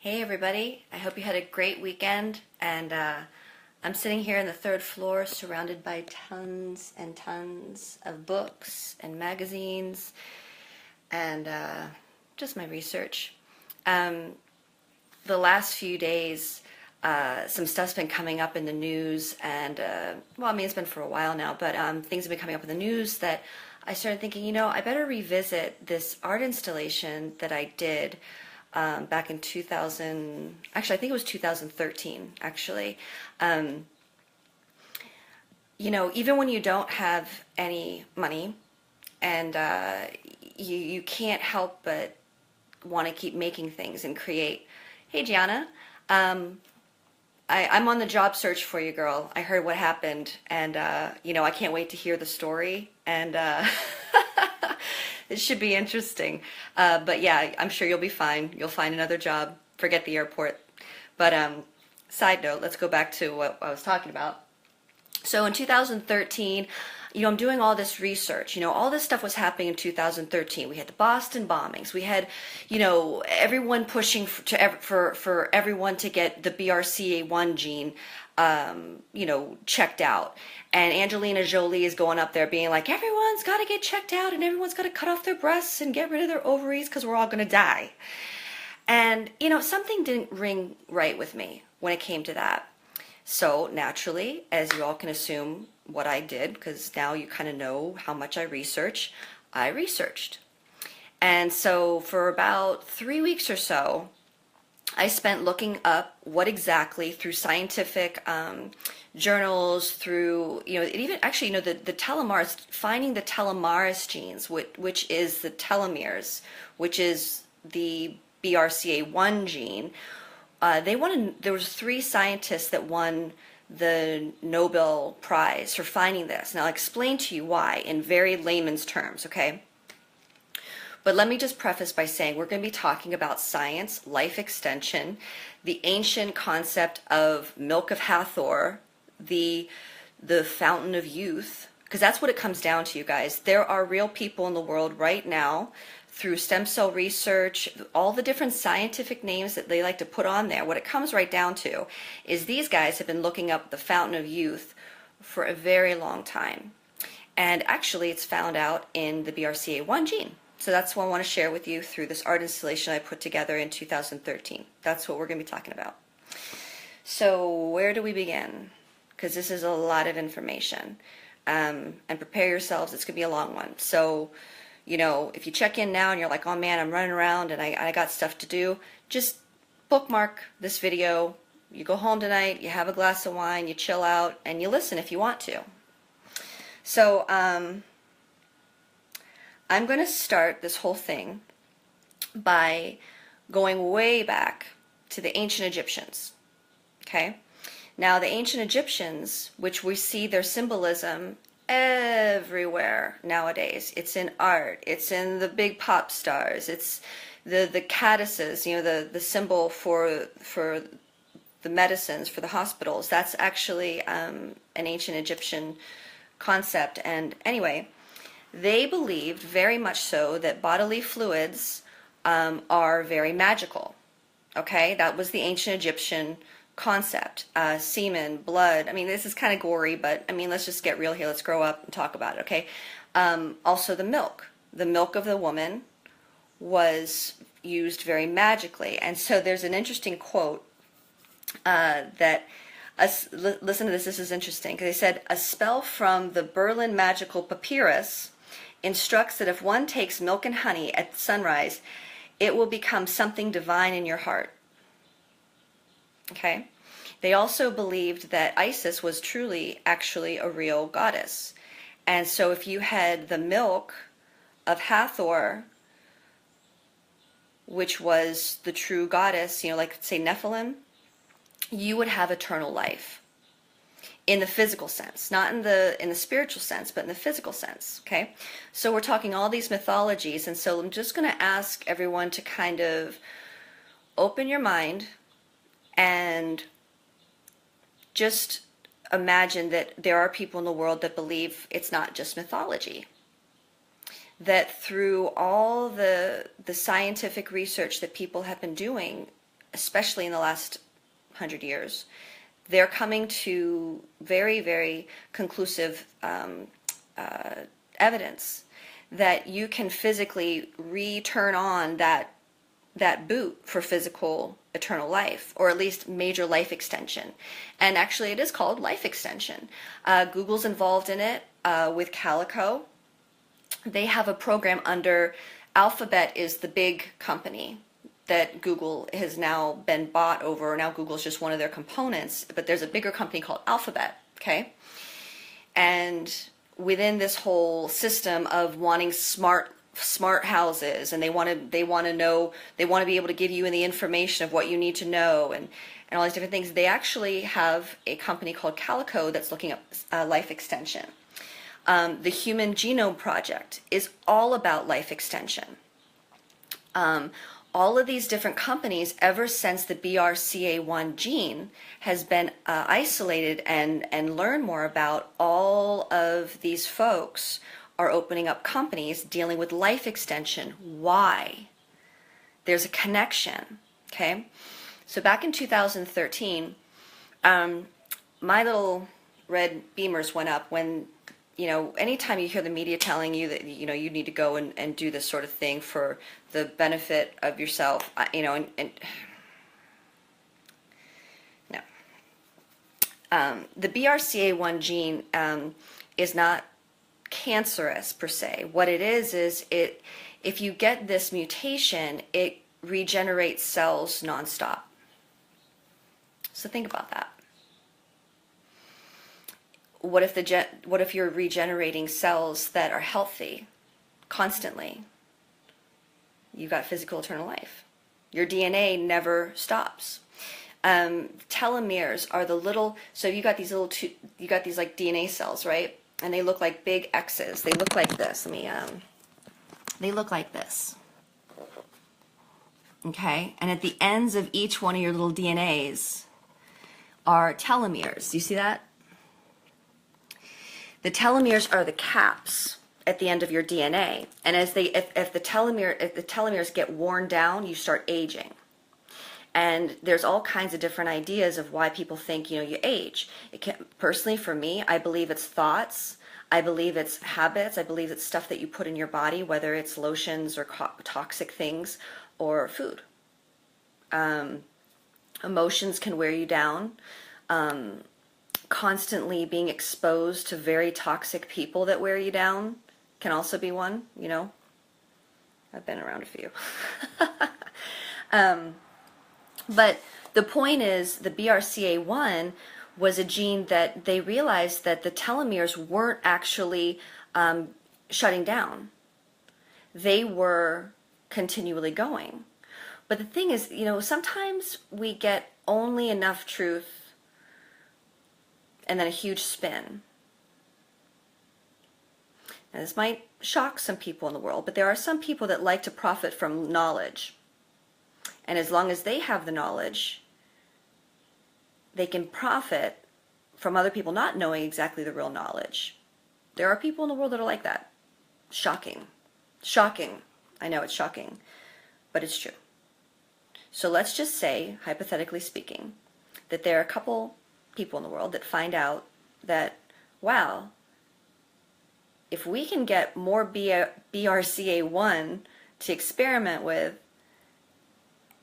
Hey everybody, I hope you had a great weekend, and I'm sitting here on the third floor surrounded by tons and tons of books and magazines and just my research. Um, the last few days, some stuff's been coming up in the news, and well, I mean, it's been for a while now, but things have been coming up in the news that I started thinking, I better revisit this art installation that I did back in 2000. Actually, I think it was 2013, actually. Um, Even when you don't have any money and you can't help but want to keep making things and create. Hey, Gianna. Um, I'm on the job search for you, girl. I heard what happened, and I can't wait to hear the story. And it should be interesting. But yeah, I'm sure you'll be fine. You'll find another job. Forget the airport. But side note, let's go back to what I was talking about. So in 2013, I'm doing all this research. All this stuff was happening in 2013. We had the Boston bombings. We had, everyone pushing for everyone to get the BRCA1 gene, checked out. And Angelina Jolie is going up there being like, everyone's got to get checked out and everyone's got to cut off their breasts and get rid of their ovaries because we're all going to die. And, something didn't ring right with me when it came to that. So naturally, as you all can assume what I did, because now you kind of know how much I researched. And so for about 3 weeks or so, I spent looking up what exactly through scientific journals, through, it even actually, the telomeres, finding the telomerase genes, which is the telomeres, which is the BRCA1 gene. There was 3 scientists that won the Nobel Prize for finding this. And I'll explain to you why in very layman's terms, okay? But let me just preface by saying we're going to be talking about science, life extension, the ancient concept of Milk of Hathor, the fountain of youth, because that's what it comes down to, you guys. There are real people in the world right now, through stem cell research, all the different scientific names that they like to put on there, what it comes right down to is these guys have been looking up the fountain of youth for a very long time. And actually it's found out in the BRCA1 gene. So that's what I want to share with you through this art installation I put together in 2013. That's what we're going to be talking about. So where do we begin? Because this is a lot of information. And prepare yourselves, it's going to be a long one. So if you check in now and you're like, oh man, I'm running around and I got stuff to do, just bookmark this video. You go home tonight, you have a glass of wine, you chill out, and you listen if you want to. So I'm going to start this whole thing by going way back to the ancient Egyptians. Okay? Now the ancient Egyptians, which we see their symbolism everywhere nowadays. It's in art, it's in the big pop stars, it's the codices, the symbol for the medicines, for the hospitals. That's actually an ancient Egyptian concept. And anyway, they believed very much so that bodily fluids are very magical. Okay, that was the ancient Egyptian concept. Semen, blood. I mean, this is kind of gory, but I mean, let's just get real here. Let's grow up and talk about it, okay? Also the milk. The milk of the woman was used very magically. And so there's an interesting quote listen to this, this is interesting, because they said, a spell from the Berlin magical papyrus instructs that if one takes milk and honey at sunrise, it will become something divine in your heart. Okay. They also believed that Isis was truly actually a real goddess. And so if you had the milk of Hathor, which was the true goddess, like say Nephilim, you would have eternal life. In the physical sense, not in the spiritual sense, but in the physical sense, okay? So we're talking all these mythologies, and so I'm just going to ask everyone to kind of open your mind and just imagine that there are people in the world that believe it's not just mythology. That through all the scientific research that people have been doing, especially in the last 100 years, they're coming to very, very conclusive evidence that you can physically return on that boot for physical eternal life, or at least major life extension. And actually it is called life extension. Google's involved in it with Calico. They have a program under Alphabet, is the big company that Google has now been bought over. Now Google's just one of their components, but there's a bigger company called Alphabet, okay? And within this whole system of wanting smart houses, and they want to be able to give you the information of what you need to know, and all these different things, they actually have a company called Calico that's looking up life extension. The Human Genome Project is all about life extension. All of these different companies, ever since the BRCA1 gene has been isolated and learn more about, all of these folks are opening up companies dealing with life extension. Why? There's a connection, okay? So back in 2013, my little red beamers went up when, anytime you hear the media telling you that, you need to go and do this sort of thing for the benefit of yourself, no. The BRCA1 gene is not cancerous per se. What it is if you get this mutation, it regenerates cells nonstop. So think about that. What if you're regenerating cells that are healthy constantly? You've got physical eternal life. Your DNA never stops. Telomeres are the little, so you got these like DNA cells, right? And they look like big X's. They look like this. They look like this. Okay? And at the ends of each one of your little DNAs are telomeres. Do you see that? The telomeres are the caps at the end of your DNA, and if the telomeres get worn down, you start aging. And there's all kinds of different ideas of why people think you age. Personally, for me, I believe it's thoughts. I believe it's habits. I believe it's stuff that you put in your body, whether it's lotions or toxic things or food. Emotions can wear you down. Constantly being exposed to very toxic people that wear you down can also be one. I've been around a few. But the point is, the BRCA1 was a gene that they realized that the telomeres weren't actually shutting down. They were continually going. But the thing is, sometimes we get only enough truth and then a huge spin. Now, this might shock some people in the world, but there are some people that like to profit from knowledge. And as long as they have the knowledge, they can profit from other people not knowing exactly the real knowledge. There are people in the world that are like that. Shocking. Shocking. I know it's shocking, but it's true. So let's just say, hypothetically speaking, that there are a couple people in the world that find out that, wow, if we can get more BRCA1 to experiment with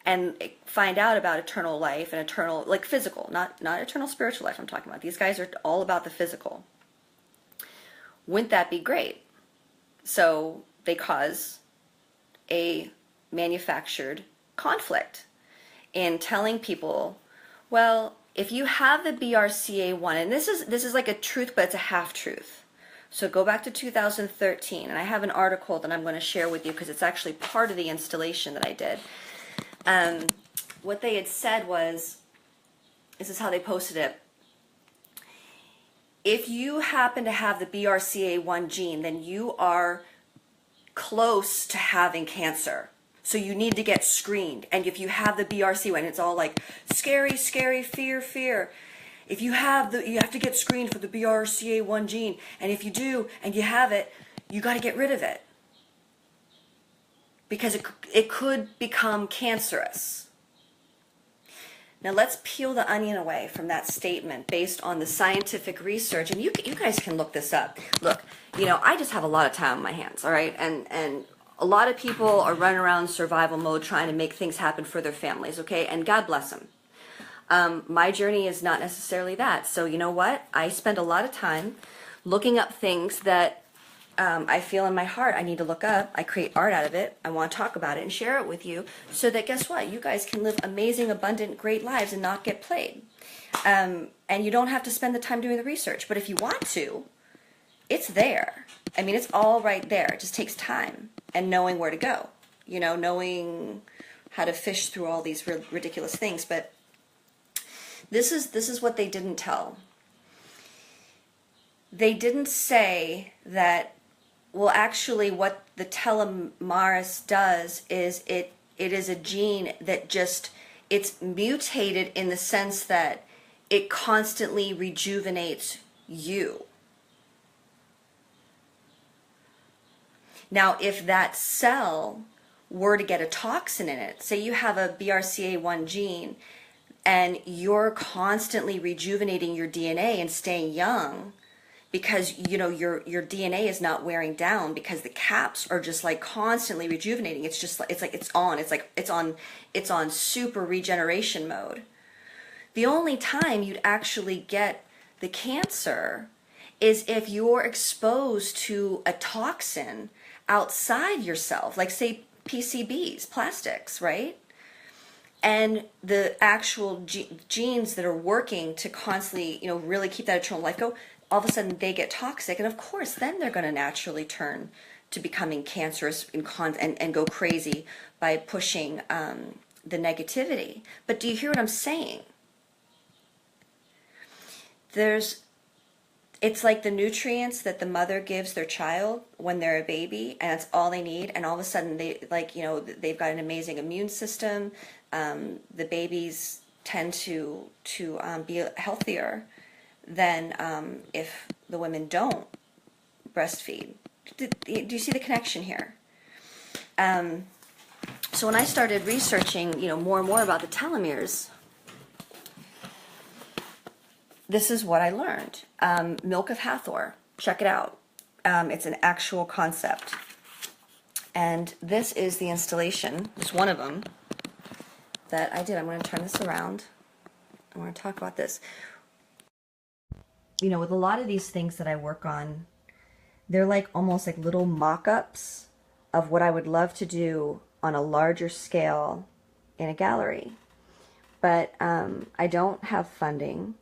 and find out about eternal life and eternal, like physical, not eternal spiritual life I'm talking about. These guys are all about the physical. Wouldn't that be great? So they cause a manufactured conflict in telling people, well, if you have the BRCA1, and this is like a truth, but it's a half-truth. So go back to 2013, and I have an article that I'm going to share with you because it's actually part of the installation that I did. What they had said was, this is how they posted it. If you happen to have the BRCA1 gene, then you are close to having cancer. So you need to get screened. And if you have the BRCA1, it's all like scary, scary, fear, fear. If you have you have to get screened for the BRCA1 gene. And if you do, and you have it, you got to get rid of it. Because it could become cancerous. Now let's peel the onion away from that statement based on the scientific research, and you guys can look this up. Look, you know, I just have a lot of time on my hands, all right? And a lot of people are running around survival mode trying to make things happen for their families, okay? And God bless them. My journey is not necessarily that. So you know what? I spend a lot of time looking up things that I feel in my heart I need to look up. I create art out of it. I want to talk about it and share it with you so that, guess what? You guys can live amazing, abundant, great lives and not get played. And you don't have to spend the time doing the research. But if you want to, it's there. I mean, it's all right there. It just takes time and knowing where to go. You know, knowing how to fish through all these ridiculous things. But this is what they didn't tell. They didn't say that, well, actually what the telomerase does is it is a gene that just, it's mutated in the sense that it constantly rejuvenates you. Now, if that cell were to get a toxin in it, say you have a BRCA1 gene and you're constantly rejuvenating your DNA and staying young, because you know your DNA is not wearing down because the caps are just like constantly rejuvenating. It's just like it's on super regeneration mode. The only time you'd actually get the cancer is if you're exposed to a toxin outside yourself, like say PCBs, plastics, right? And the actual genes that are working to constantly, you know, really keep that eternal life go, all of a sudden they get toxic, and of course then they're going to naturally turn to becoming cancerous and go crazy by pushing the negativity. But do you hear what I'm saying? It's like the nutrients that the mother gives their child when they're a baby, and that's all they need, and all of a sudden they, like, you know, they've got an amazing immune system. The babies tend to be healthier than if the women don't breastfeed. Do you see the connection here? So when I started researching, you know, more and more about the telomeres, this is what I learned. Milk of Hathor, check it out. It's an actual concept. And this is the installation, just one of them, that I did. I'm going to turn this around. I want to talk about this. You know, with a lot of these things that I work on, they're like almost like little mock-ups of what I would love to do on a larger scale in a gallery. But I don't have funding.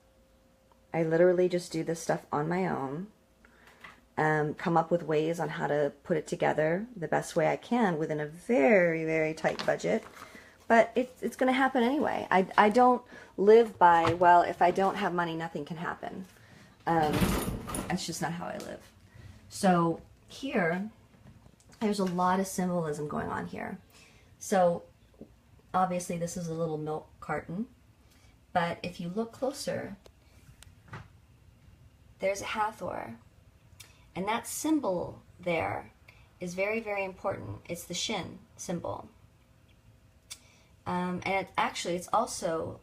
I literally just do this stuff on my own. Come up with ways on how to put it together the best way I can within a very, very tight budget. But it's going to happen anyway. I don't live by, well, if I don't have money, nothing can happen. That's just not how I live. So here, there's a lot of symbolism going on here. So obviously this is a little milk carton, but if you look closer, there's a Hathor, and that symbol there is very, very important. It's the shin symbol. And it's also,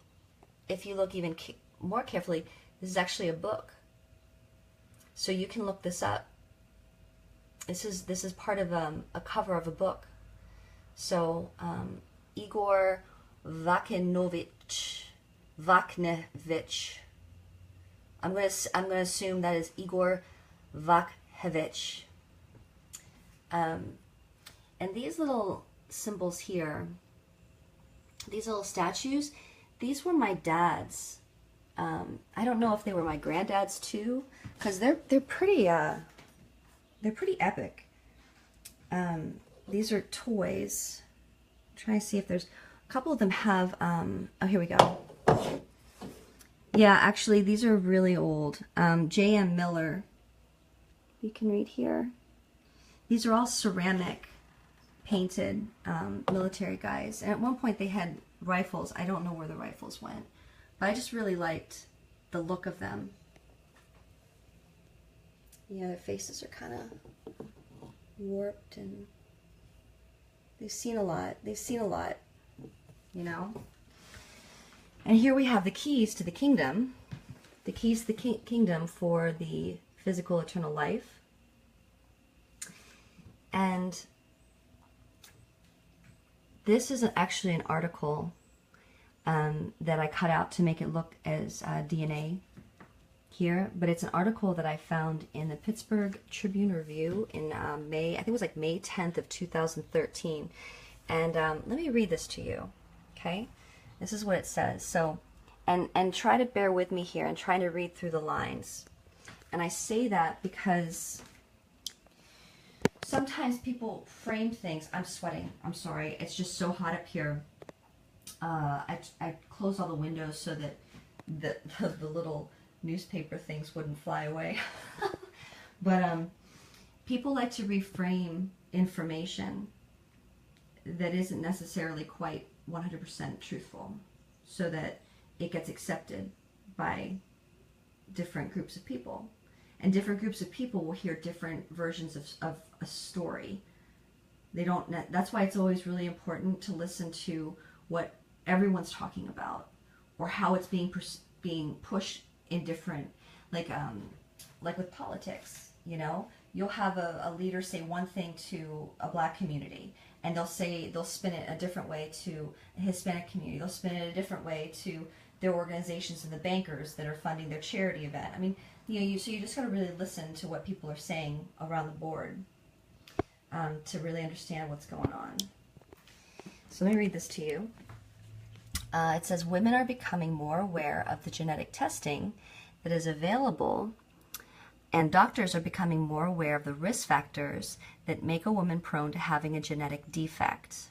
if you look even more carefully, this is actually a book. So you can look this up. This is part of a cover of a book. So Igor Vaknovich. I'm gonna assume that is Igor Vaknovich. And these little symbols here, these little statues, these were my dad's. I don't know if they were my granddad's too, because they're pretty epic. These are toys. I'm trying to see if there's a couple of them have. Oh, here we go. Yeah, actually, these are really old. J.M. Miller. You can read here. These are all ceramic, painted military guys. And at one point they had rifles. I don't know where the rifles went. But I just really liked the look of them. Yeah, their faces are kind of warped, and they've seen a lot. They've seen a lot, you know? And here we have the keys to the kingdom. The keys to the kingdom for the physical eternal life. And this is actually an article that I cut out to make it look as DNA here, but it's an article that I found in the Pittsburgh Tribune Review in May, I think it was like May 10th of 2013. And let me read this to you, okay? This is what it says. So, and try to bear with me here and trying to read through the lines. And I say that because sometimes people frame things. I'm sweating. I'm sorry. It's just so hot up here. I closed all the windows so that the little newspaper things wouldn't fly away. But people like to reframe information that isn't necessarily quite 100% truthful so that it gets accepted by different groups of people. And different groups of people will hear different versions of a story. They don't. That's why it's always really important to listen to what everyone's talking about, or how it's being pushed in different, like with politics. You know, you'll have a leader say one thing to a black community, and they'll spin it a different way to a Hispanic community. They'll spin it a different way to their organizations and the bankers that are funding their charity event. I mean, so you just got to really listen to what people are saying around the board to really understand what's going on. So let me read this to you. It says, women are becoming more aware of the genetic testing that is available, and doctors are becoming more aware of the risk factors that make a woman prone to having a genetic defect.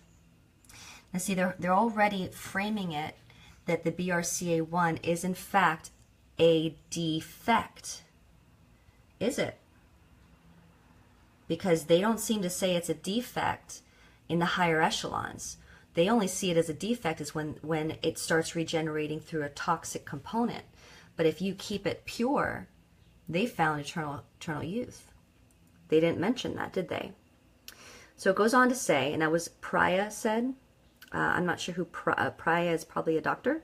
Now see, they're already framing it that the BRCA1 is in fact a defect. Is it? Because they don't seem to say it's a defect in the higher echelons. They only see it as a defect is when it starts regenerating through a toxic component. But if you keep it pure, they found eternal youth. They didn't mention that, did they? So it goes on to say, and that was Priya said, I'm not sure who Priya is, probably a doctor.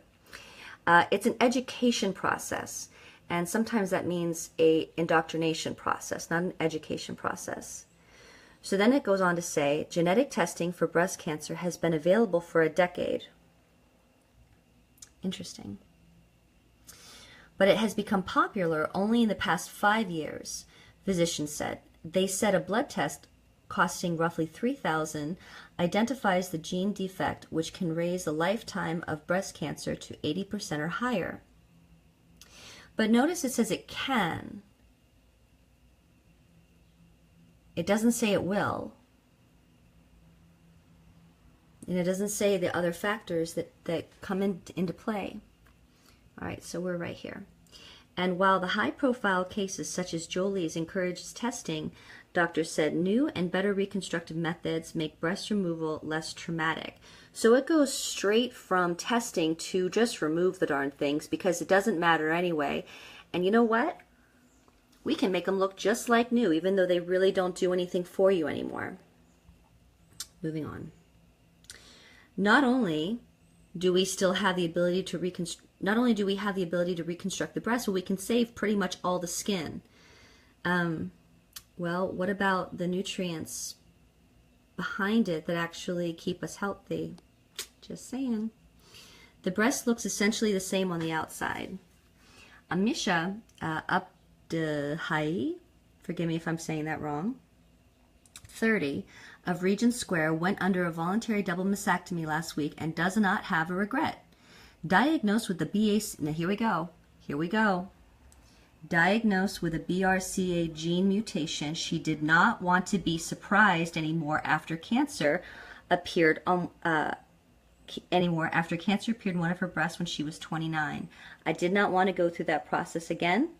It's an education process, and sometimes that means a indoctrination process, not an education process. So then it goes on to say, genetic testing for breast cancer has been available for a decade. Interesting. But it has become popular only in the past 5 years, physicians said. They said a blood test costing roughly $3,000 identifies the gene defect, which can raise the lifetime of breast cancer to 80% or higher. But notice it says it can. It doesn't say it will. And it doesn't say the other factors that come into play. All right, so we're right here. And while the high-profile cases such as Jolie's encourages testing, doctors said new and better reconstructive methods make breast removal less traumatic. So it goes straight from testing to just remove the darn things because it doesn't matter anyway. And you know what? We can make them look just like new, even though they really don't do anything for you anymore. Moving on. Not only do we still have the ability to reconstruct the breast, but we can save pretty much all the skin. Well, what about the nutrients behind it that actually keep us healthy? Just saying. The breast looks essentially the same on the outside. Amisha Abdehai, forgive me if I'm saying that wrong, 30, of Regent Square, went under a voluntary double mastectomy last week and does not have a regret. Diagnosed with the now here we go. Diagnosed with a BRCA gene mutation, she did not want to be surprised anymore after cancer appeared in one of her breasts when she was 29. I did not want to go through that process again.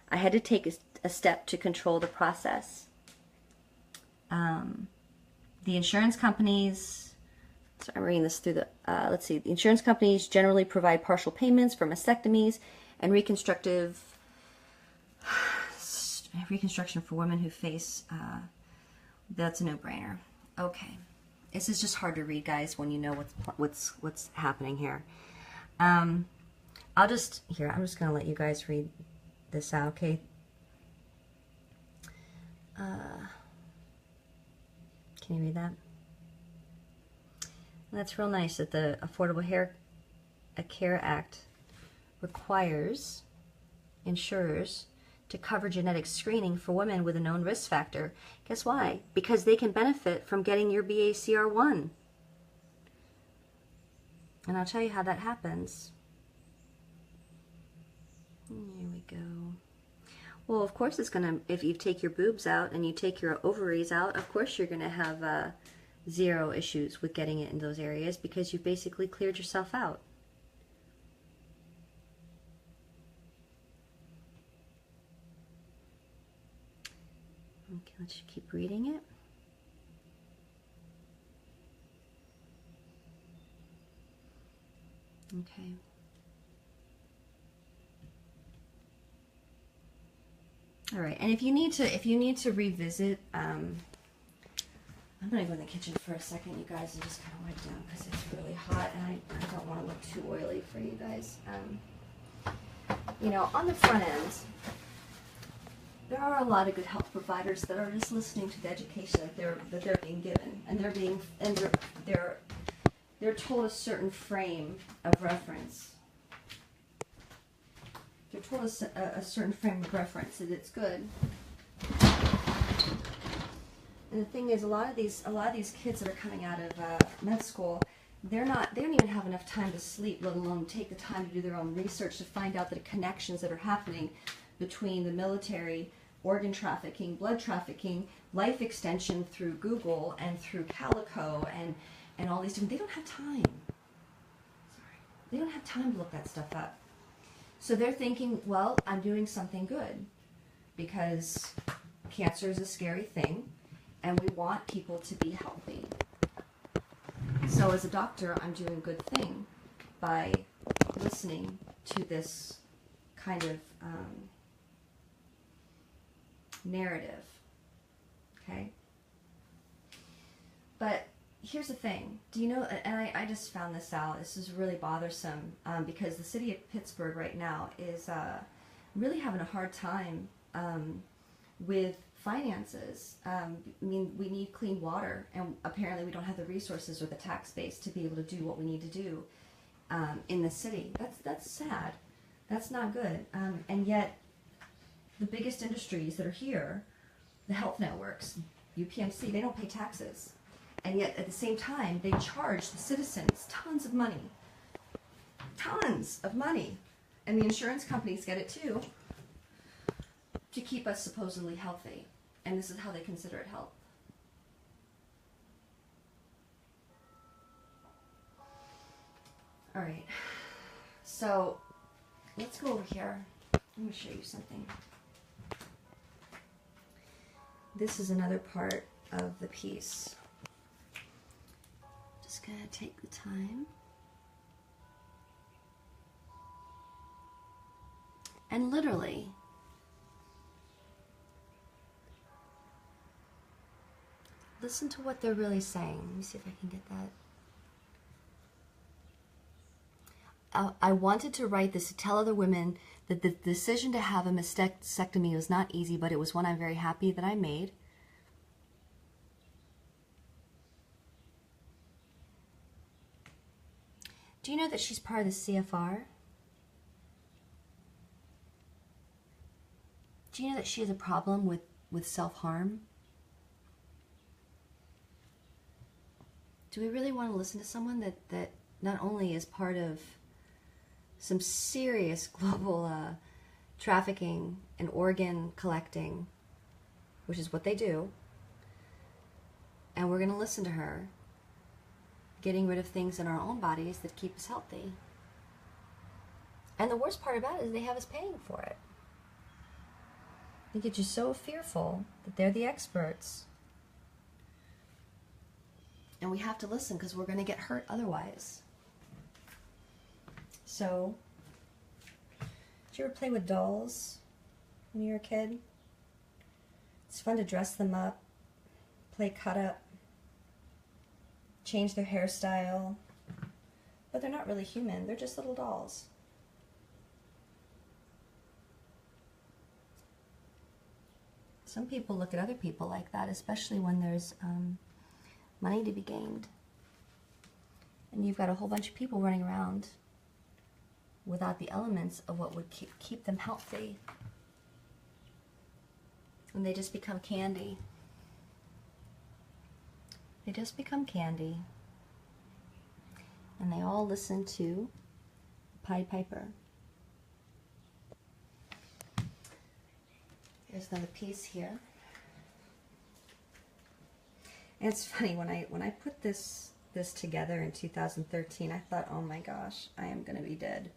I had to take a step to control the process. The insurance companies, so I'm reading this through the, let's see, the insurance companies generally provide partial payments for mastectomies and reconstruction for women who face, that's a no-brainer. Okay. This is just hard to read, guys, when you know what's happening here. I'm just going to let you guys read this out, okay? Can you read that? That's real nice that the Affordable Care Act requires insurers to cover genetic screening for women with a known risk factor. Guess why? Because they can benefit from getting your BACR1. And I'll tell you how that happens. Here we go. Well, of course it's going to, if you take your boobs out and you take your ovaries out, of course you're going to have zero issues with getting it in those areas because you've basically cleared yourself out. Okay, let's keep reading it. Okay. All right, and if you need to revisit, I'm gonna go in the kitchen for a second, you guys, and just kind of wipe down because it's really hot, and I don't want to look too oily for you guys. You know, on the front end, there are a lot of good health providers that are just listening to the education that they're being given, and they're told a certain frame of reference. They're told a certain frame of reference, and it's good. And the thing is, a lot of these kids that are coming out of med school, they don't even have enough time to sleep, let alone take the time to do their own research to find out the connections that are happening between the military, organ trafficking, blood trafficking, life extension through Google and through Calico and all these different. They don't have time. Sorry, they don't have time to look that stuff up. So they're thinking, well, I'm doing something good because cancer is a scary thing and we want people to be healthy. So as a doctor, I'm doing a good thing by listening to this kind of narrative, okay? But here's the thing. Do you know, and I just found this out, this is really bothersome because the city of Pittsburgh right now is really having a hard time with finances. I mean, we need clean water, and apparently we don't have the resources or the tax base to be able to do what we need to do in the city. That's sad. That's not good. And yet, the biggest industries that are here, the health networks, UPMC, they don't pay taxes. And yet, at the same time, they charge the citizens tons of money. Tons of money. And the insurance companies get it too, to keep us supposedly healthy. And this is how they consider it health. All right. So, let's go over here. I'm going to show you something. This is another part of the piece. Just going to take the time. And literally, listen to what they're really saying. Let me see if I can get that. I wanted to write this to tell other women that the decision to have a mastectomy was not easy, but it was one I'm very happy that I made. Do you know that she's part of the CFR? Do you know that she has a problem with self-harm? Do we really want to listen to someone that not only is part of some serious global trafficking and organ collecting, which is what they do, and we're going to listen to her getting rid of things in our own bodies that keep us healthy? And the worst part about it is they have us paying for it. They get you so fearful that they're the experts. And we have to listen because we're going to get hurt otherwise. So, did you ever play with dolls when you were a kid? It's fun to dress them up, play cut up, change their hairstyle, but they're not really human. They're just little dolls. Some people look at other people like that, especially when there's money to be gained. And you've got a whole bunch of people running around without the elements of what would keep them healthy. And they just become candy. They just become candy. And they all listen to Pied Piper. There's another piece here. And it's funny, when I put this together in 2013, I thought, oh my gosh, I am going to be dead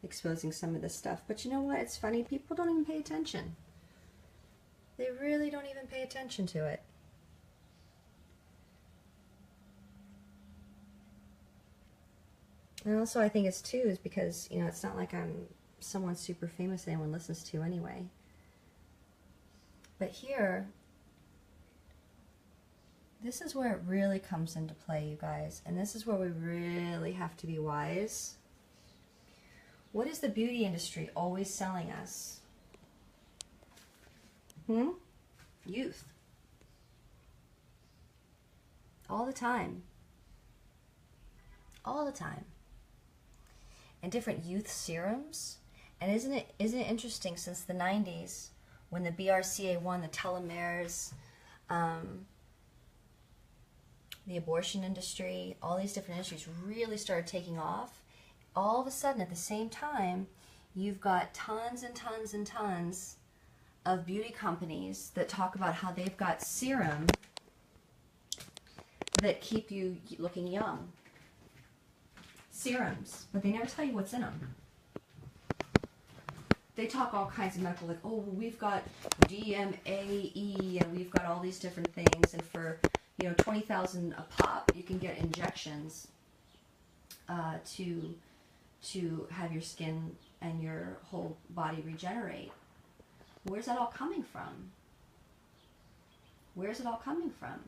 exposing some of this stuff. But you know what? It's funny. People don't even pay attention. They really don't even pay attention to it. And also I think it's too is because, you know, it's not like I'm someone super famous that anyone listens to anyway. But here, this is where it really comes into play, you guys. And this is where we really have to be wise. What is the beauty industry always selling us? Youth. All the time. All the time. And different youth serums. And isn't it interesting, since the 90s, when the BRCA won, the telomeres, the abortion industry, all these different industries really started taking off. All of a sudden, at the same time, you've got tons and tons and tons of beauty companies that talk about how they've got serum that keep you looking young. Serums, but they never tell you what's in them. They talk all kinds of medical, like, oh, we've got DMAE, and we've got all these different things, and for, you know, $20,000 a pop, you can get injections to have your skin and your whole body regenerate. Where's that all coming from? Where's it all coming from?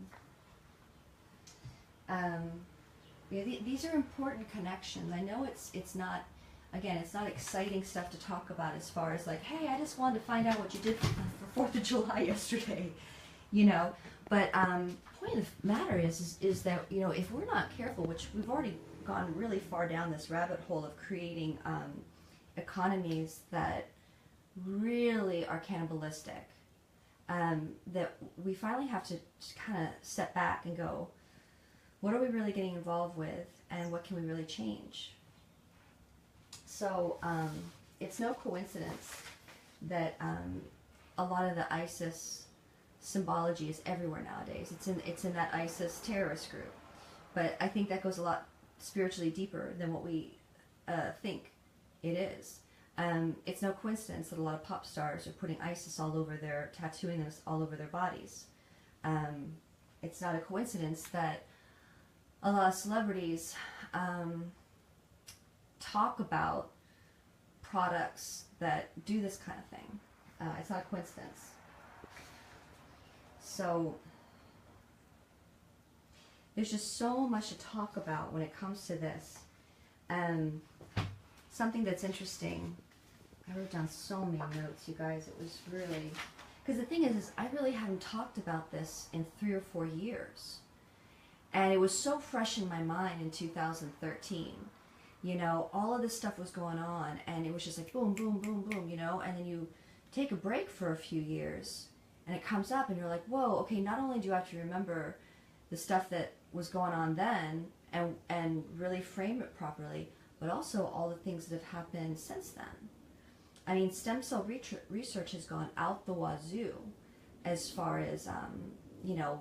Yeah, these are important connections. I know it's not, again, it's not exciting stuff to talk about as far as like, hey, I just wanted to find out what you did for 4th of July yesterday, you know. But point of the matter is that, you know, if we're not careful, which we've already gone really far down this rabbit hole of creating economies that really are cannibalistic, that we finally have to just kind of step back and go, what are we really getting involved with, and what can we really change? So it's no coincidence that a lot of the ISIS symbology is everywhere nowadays. It's in that ISIS terrorist group, but I think that goes a lot spiritually deeper than what we think it is. It's no coincidence that a lot of pop stars are putting ISIS all over their, tattooing this all over their bodies. It's not a coincidence that a lot of celebrities talk about products that do this kind of thing. It's not a coincidence. So there's just so much to talk about when it comes to this. Something that's interesting, I wrote down so many notes, you guys. It was really, because the thing is I really haven't talked about this in 3 or 4 years. And it was so fresh in my mind in 2013. You know, all of this stuff was going on, and it was just like boom, boom, boom, boom, you know, and then you take a break for a few years, and it comes up, and you're like, whoa, okay, not only do I have to remember the stuff that was going on then, and really frame it properly, but also all the things that have happened since then. I mean, stem cell research has gone out the wazoo as far as, you know,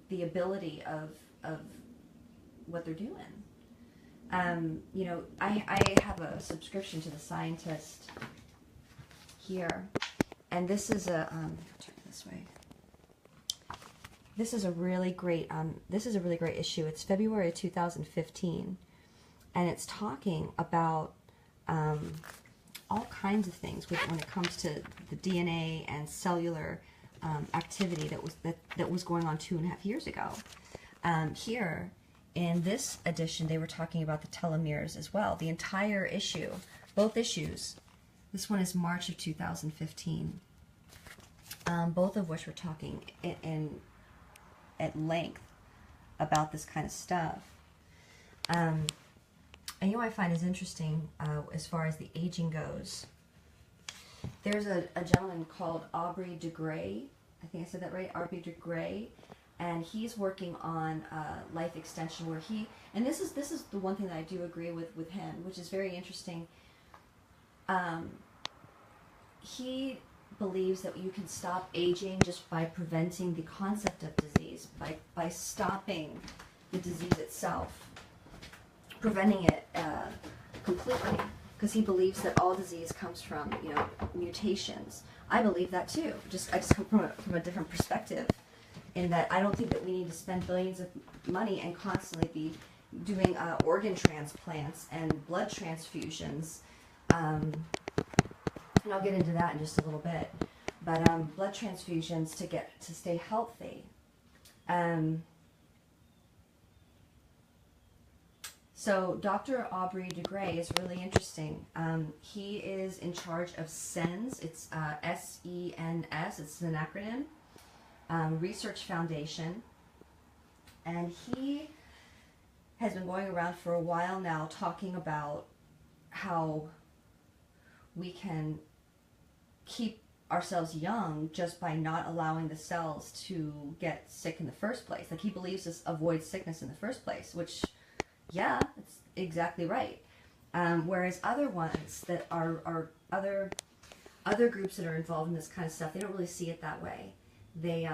the ability of what they're doing. You know, I have a subscription to The Scientist here, and this is a turn it this way. This is a really great issue. It's February 2015, and it's talking about all kinds of things when it comes to the DNA and cellular activity that was going on 2.5 years ago. Here in this edition, they were talking about the telomeres as well. The entire issue, both issues. This one is March of 2015. Both of which were talking at length about this kind of stuff. And you know what I find is interesting as far as the aging goes. There's a gentleman called Aubrey de Grey. I think I said that right, Aubrey de Grey. And he's working on life extension where he, and this is the one thing that I do agree with him, which is very interesting. He believes that you can stop aging just by preventing the concept of disease, by stopping the disease itself, preventing it completely, because he believes that all disease comes from, you know, mutations. I believe that too. I just come from a different perspective, in that I don't think that we need to spend billions of money and constantly be doing organ transplants and blood transfusions. And I'll get into that in just a little bit. But blood transfusions to stay healthy. So Dr. Aubrey de Grey is really interesting. He is in charge of SENS. It's SENS. It's an acronym. Research Foundation. And he has been going around for a while now talking about how we can keep ourselves young just by not allowing the cells to get sick in the first place. Like, he believes this avoids sickness in the first place, which, yeah, it's exactly right. Whereas other ones that are other groups that are involved in this kind of stuff, they don't really see it that way. They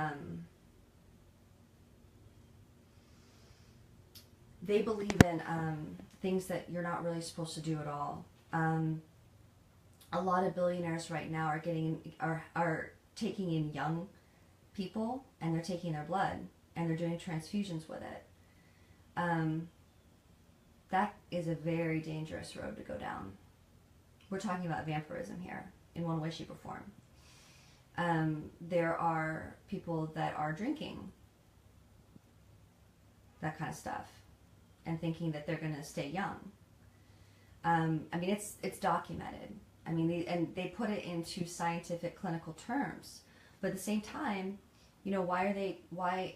believe in things that you're not really supposed to do at all. A lot of billionaires right now are taking in young people, and they're taking their blood, and they're doing transfusions with it. That is a very dangerous road to go down. We're talking about vampirism here, in one way, shape, or form. There are people that are drinking that kind of stuff and thinking that they're going to stay young. I mean, it's documented. I mean, they put it into scientific clinical terms, but at the same time, you know, why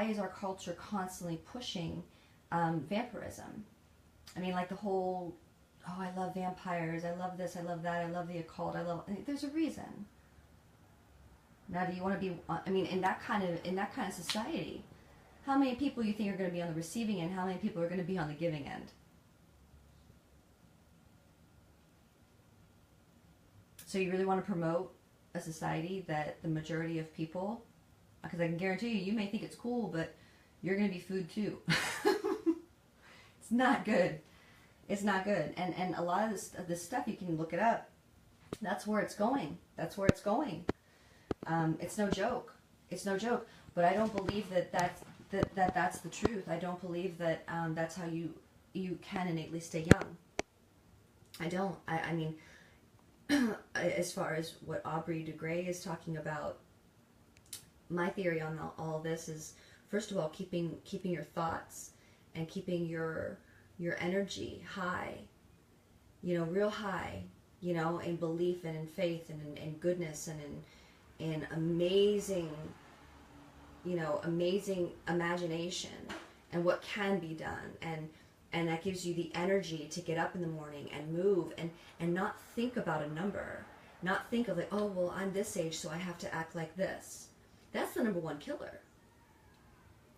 is our culture constantly pushing vampirism? I mean, like the whole, oh, I love vampires, I love this, I love that, I love the occult, there's a reason. Now, do you want to be? I mean, in that kind of society, how many people you think are going to be on the receiving end? How many people are going to be on the giving end? So you really want to promote a society that the majority of people, because I can guarantee you may think it's cool, but you're going to be food too. It's not good. It's not good. And a lot of this stuff, you can look it up. That's where it's going. That's where it's going. It's no joke. It's no joke. But I don't believe that's the truth. I don't believe that that's how you can innately stay young. I don't. I mean, as far as what Aubrey de Grey is talking about, my theory on all of this is, first of all, keeping your thoughts and keeping your energy high, you know, real high, you know, in belief and in faith and in goodness and in amazing, you know, amazing imagination and what can be done, and that gives you the energy to get up in the morning and move and not think about a number, not think of like, oh, well, I'm this age, so I have to act like this. That's the number one killer.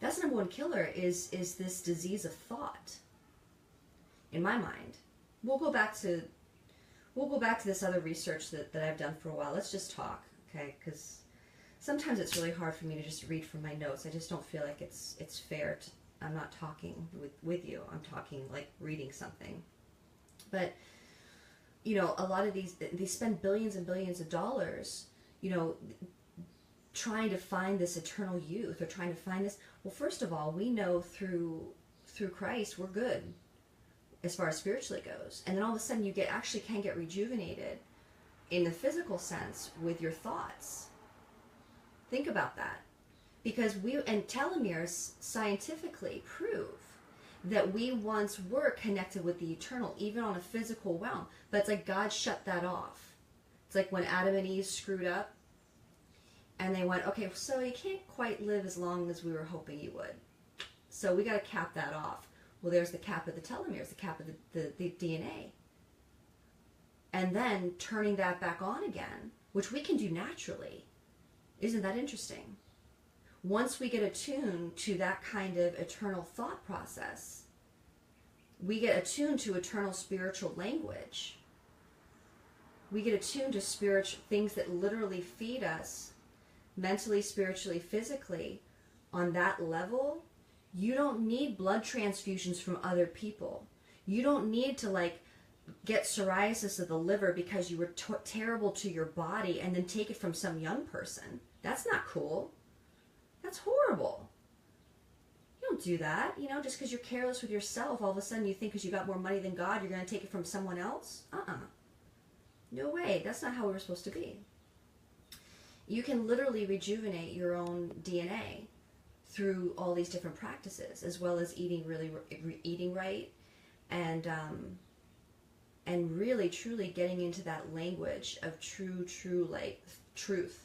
That's the number one killer is this disease of thought. In my mind, we'll go back to this other research that I've done for a while. Let's just talk, okay? Because sometimes it's really hard for me to just read from my notes. I just don't feel like it's fair to. I'm not talking with you. I'm talking like reading something. But, you know, a lot of they spend billions and billions of dollars, you know, trying to find this eternal youth, or trying to find this. Well, first of all, we know through Christ we're good as far as spiritually goes. And then all of a sudden you actually can get rejuvenated in the physical sense with your thoughts. Think about that. Because and telomeres scientifically prove that we once were connected with the eternal, even on a physical realm. But it's like God shut that off. It's like when Adam and Eve screwed up and they went, okay, so you can't quite live as long as we were hoping you would. So we got to cap that off. Well, there's the cap of the telomeres, the cap of the DNA. And then turning that back on again, which we can do naturally. Isn't that interesting? Once we get attuned to that kind of eternal thought process, we get attuned to eternal spiritual language. We get attuned to spiritual things that literally feed us mentally, spiritually, physically on that level. You don't need blood transfusions from other people. You don't need to like get psoriasis of the liver because you were terrible to your body and then take it from some young person. That's not cool. That's horrible. You don't do that, you know, just because you're careless with yourself. All of a sudden you think because you got more money than God, you're going to take it from someone else? No way. That's not how we were supposed to be. You can literally rejuvenate your own DNA through all these different practices, as well as eating right, and really truly getting into that language of true like truth.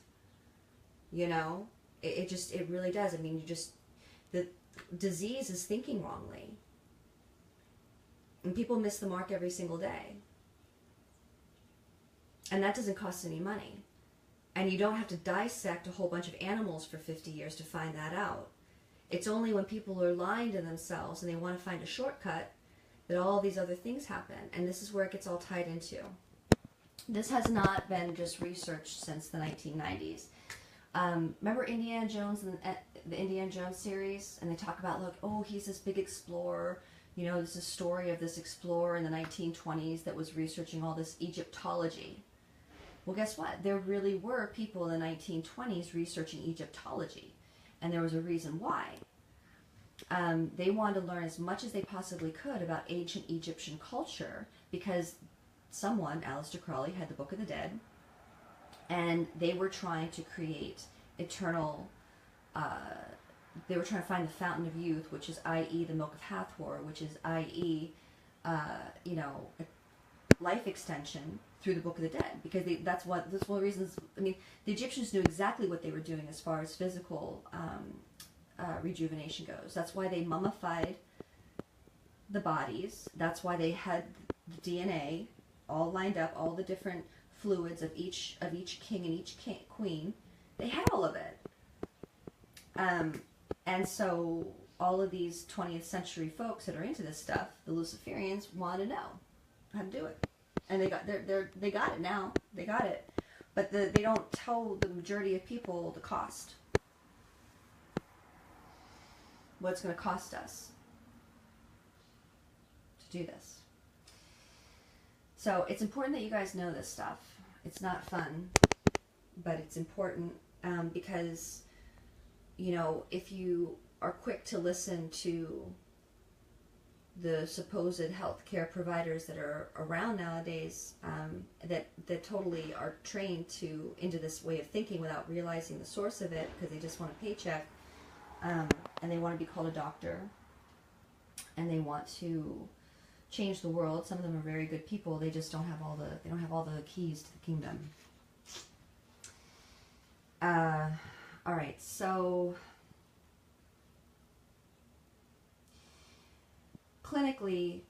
You know, it really does. I mean, the disease is thinking wrongly, and people miss the mark every single day, and that doesn't cost any money. And you don't have to dissect a whole bunch of animals for 50 years to find that out. It's only when people are lying to themselves and they want to find a shortcut that all these other things happen. And this is where it gets all tied into. This has not been just researched since the 1990s. Remember Indiana Jones and the Indiana Jones series? And they talk about, look, oh, he's this big explorer. You know, there's a story of this explorer in the 1920s that was researching all this Egyptology. Well, guess what? There really were people in the 1920s researching Egyptology. And there was a reason why. They wanted to learn as much as they possibly could about ancient Egyptian culture because someone, Aleister Crowley, had the Book of the Dead, and they were trying to create eternal, they were trying to find the fountain of youth, which is i.e. the Milk of Hathor, which is i.e. Life extension through the Book of the Dead, because that's one of the reasons. I mean, the Egyptians knew exactly what they were doing as far as physical rejuvenation goes. That's why they mummified the bodies. That's why they had the DNA all lined up, all the different fluids of each king and each queen. They had all of it, and so all of these 20th century folks that are into this stuff, the Luciferians, want to know how to do it. And they got it now. They got it. But they don't tell the majority of people the cost. What it's going to cost us to do this. So it's important that you guys know this stuff. It's not fun, but it's important because, you know, if you are quick to listen to the supposed healthcare providers that are around nowadays, that totally are trained into this way of thinking without realizing the source of it, because they just want a paycheck, and they want to be called a doctor, and they want to change the world. Some of them are very good people. They just don't have all the keys to the kingdom. All right, so clinically,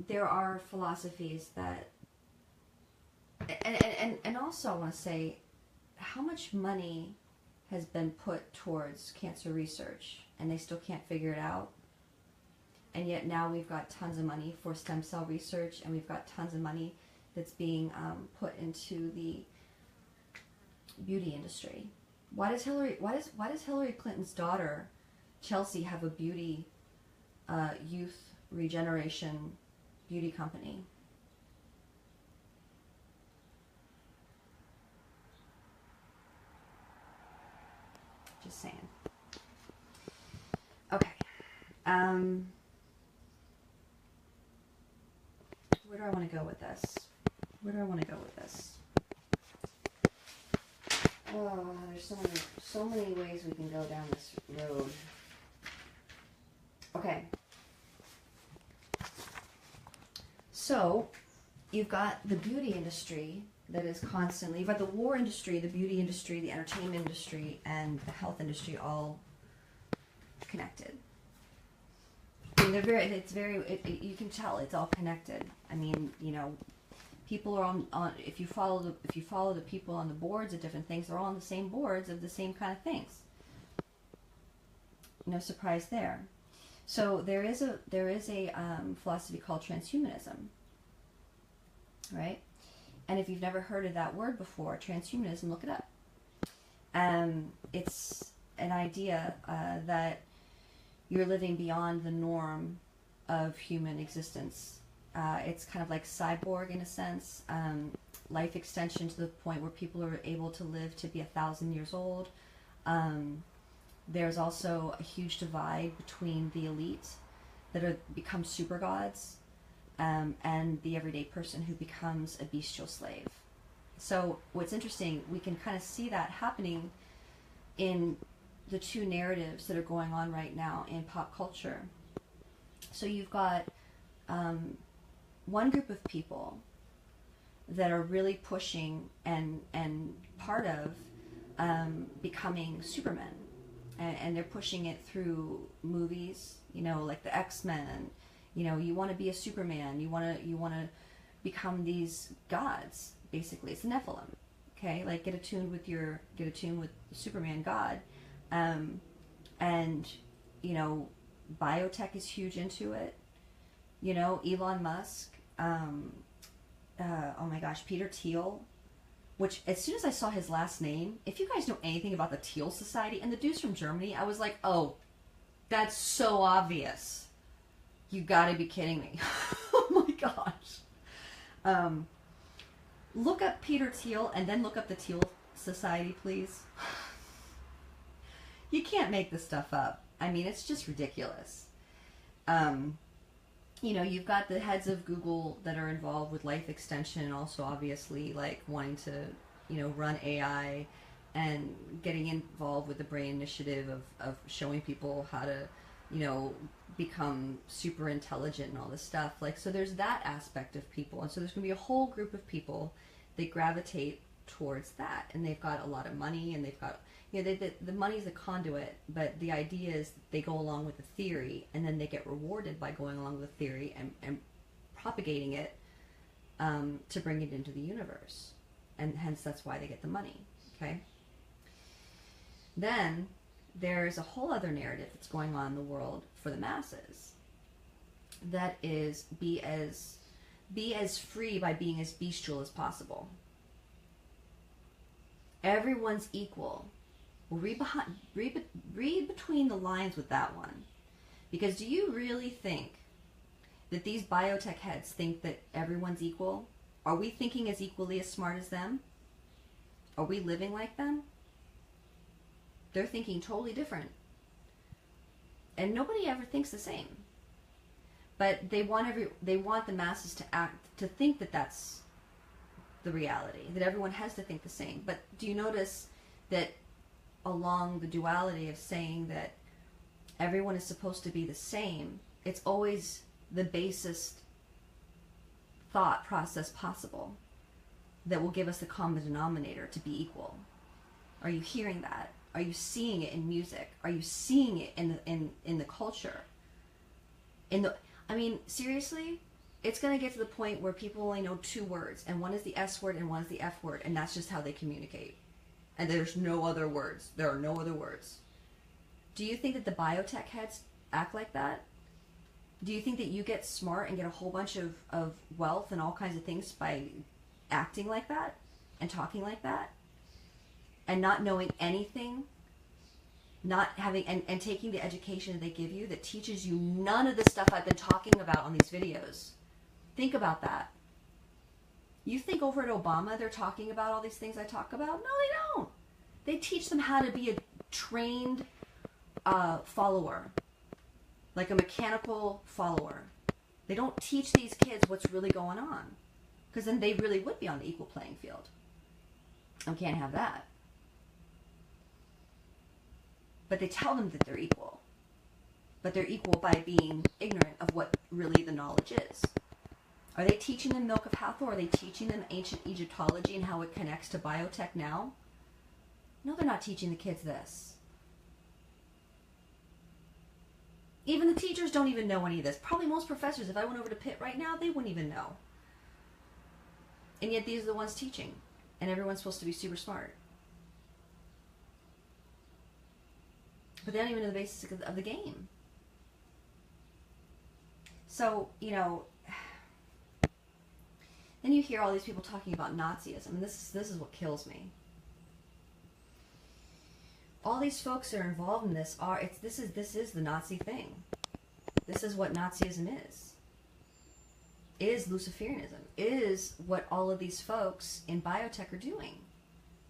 there are philosophies that, and also I want to say, how much money has been put towards cancer research, and they still can't figure it out. And yet now we've got tons of money for stem cell research, and we've got tons of money that's being put into the beauty industry. Why does Hillary Clinton's daughter Chelsea have a beauty, youth regeneration beauty company? Just saying. Okay. Where do I want to go with this? Oh, there's so many ways we can go down this road. Okay. So, you've got the beauty industry that is constantly, you've got the war industry, the beauty industry, the entertainment industry, and the health industry all connected. I mean, you can tell it's all connected. I mean, you know, people are on if you follow the people on the boards of different things, they're all on the same boards of the same kind of things. No surprise there. So there is a philosophy called transhumanism, right? And if you've never heard of that word before, transhumanism, look it up. It's an idea that you're living beyond the norm of human existence. It's kind of like cyborg in a sense, life extension to the point where people are able to live to be 1,000 years old. There's also a huge divide between the elite that become super gods and the everyday person who becomes a bestial slave. So what's interesting, we can kind of see that happening in the two narratives that are going on right now in pop culture. So you've got one group of people that are really pushing and part of becoming Supermen. And they're pushing it through movies, you know, like the X-Men. You know, you want to be a Superman. You want to become these gods. Basically, it's the Nephilim. Okay, like get attuned with the Superman God, and you know, Biotech is huge into it. You know, Elon Musk. Oh my gosh, Peter Thiel. Which, as soon as I saw his last name, if you guys know anything about the Thiel Society, and the dude's from Germany, I was like, oh, that's so obvious. You gotta be kidding me. Oh my gosh. Look up Peter Thiel, and then look up the Thiel Society, please. You can't make this stuff up. I mean, it's just ridiculous. You know, you've got the heads of Google that are involved with life extension, and also obviously like wanting to, you know, run AI and getting involved with the Brain Initiative of showing people how to, you know, become super intelligent and all this stuff. Like, so there's that aspect of people. And so there's going to be a whole group of people that gravitate towards that. And they've got a lot of money, and they've got, you know, the money's a conduit, but the idea is they go along with the theory, and then they get rewarded by going along with the theory and propagating it to bring it into the universe. And hence that's why they get the money, okay? Then there's a whole other narrative that's going on in the world for the masses. That is, be as free by being as bestial as possible. Everyone's equal. Well, read between the lines with that one. Because do you really think that these biotech heads think that everyone's equal? Are we thinking as equally as smart as them? Are we living like them? They're thinking totally different. And nobody ever thinks the same. But they want the masses to think that that's the reality, that everyone has to think the same. But do you notice that along the duality of saying that everyone is supposed to be the same, it's always the basest thought process possible that will give us the common denominator to be equal. Are you hearing that? Are you seeing it in music? Are you seeing it in the culture? I mean, seriously, it's going to get to the point where people only know two words, and one is the S word and one is the F word, and that's just how they communicate. And there's no other words. There are no other words. Do you think that the biotech heads act like that? Do you think that you get smart and get a whole bunch of wealth and all kinds of things by acting like that and talking like that? And not knowing anything? Not having, and taking the education that they give you that teaches you none of the stuff I've been talking about on these videos. Think about that. You think over at Obama they're talking about all these things I talk about? No, they don't. They teach them how to be a trained follower, like a mechanical follower. They don't teach these kids what's really going on, because then they really would be on the equal playing field. I can't have that. but they tell them that they're equal. But they're equal by being ignorant of what really the knowledge is. Are they teaching them Milk of Hathor? Are they teaching them ancient Egyptology and how it connects to biotech now? No, they're not teaching the kids this. Even the teachers don't even know any of this. Probably most professors, if I went over to Pitt right now, they wouldn't even know. And yet these are the ones teaching. And everyone's supposed to be super smart. But they don't even know the basics of the game. So, you know, then you hear all these people talking about Nazism, and this is what kills me. All these folks that are involved in this this is the Nazi thing. This is what Nazism is. It is Luciferianism. It is what all of these folks in biotech are doing.